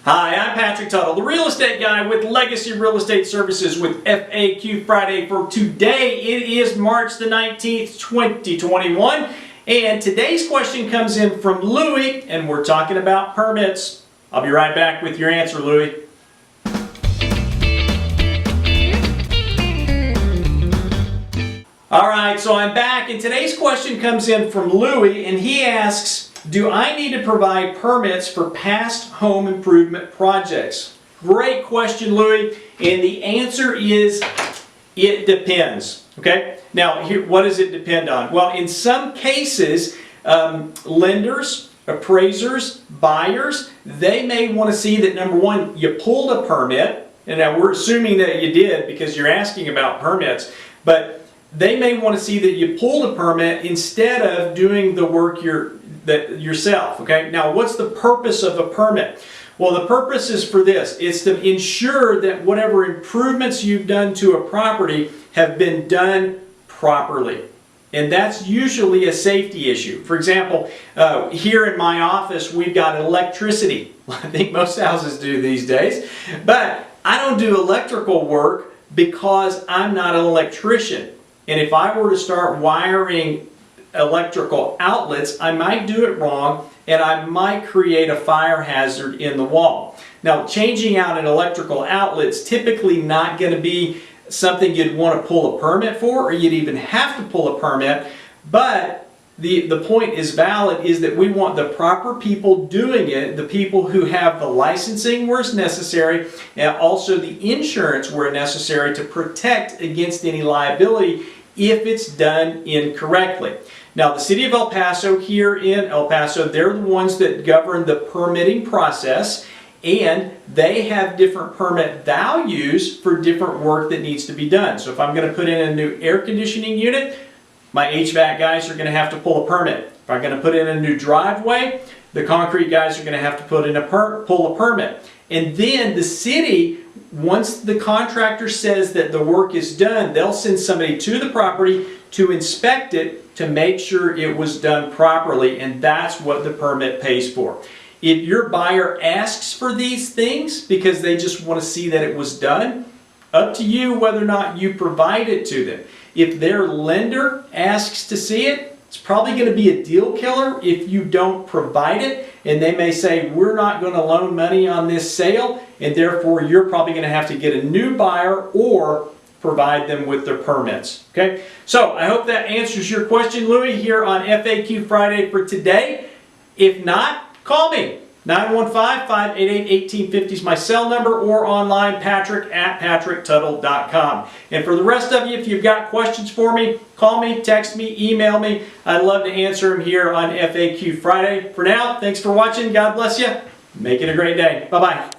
Hi, I'm Patrick Tuttle, the real estate guy with Legacy Real Estate Services with FAQ Friday for today. It is March the 19th, 2021, and today's question comes in from Louie, and we're talking about permits. I'll be right back with your answer, Louie. Alright, so I'm back, and today's question comes in from Louie, and he asks, do I need to provide permits for past home improvement projects? Great question, Louie, and the answer is it depends. Okay, now here, what does it depend on? Well, in some cases, lenders, appraisers, buyers, they may want to see that, number one, you pulled a permit, and now we're assuming that you did because you're asking about permits, but they may want to see that you pulled a permit instead of doing the work yourself. Okay, now what's the purpose of a permit? Well, the purpose is for this. It's to ensure that whatever improvements you've done to a property have been done properly. And that's usually a safety issue. For example, here in my office, we've got electricity. I think most houses do these days. But I don't do electrical work because I'm not an electrician. And if I were to start wiring electrical outlets, I might do it wrong and I might create a fire hazard in the wall. Now, changing out an electrical outlet is typically not going to be something you'd want to pull a permit for, or you'd even have to pull a permit, but the point is valid, is that we want the proper people doing it, the people who have the licensing where it's necessary, and also the insurance where necessary to protect against any liability if it's done incorrectly. Now, the city of El Paso, here in El Paso, they're the ones that govern the permitting process, and they have different permit values for different work that needs to be done. So if I'm going to put in a new air conditioning unit, my HVAC guys are going to have to pull a permit. If I'm going to put in a new driveway, the concrete guys are going to have to pull a permit. And then the city, once the contractor says that the work is done, they'll send somebody to the property to inspect it to make sure it was done properly, and that's what the permit pays for. If your buyer asks for these things because they just want to see that it was done, up to you whether or not you provide it to them. If their lender asks to see it, it's probably going to be a deal killer if you don't provide it, and they may say, we're not going to loan money on this sale, and therefore you're probably going to have to get a new buyer or provide them with their permits. Okay, so I hope that answers your question, Louie, here on FAQ Friday for today. If not, call me. 915-588-1850 is my cell number, or online, patrick@patricktuttle.com. And for the rest of you, if you've got questions for me, call me, text me, email me. I'd love to answer them here on FAQ Friday. For now, thanks for watching. God bless you. Make it a great day. Bye-bye.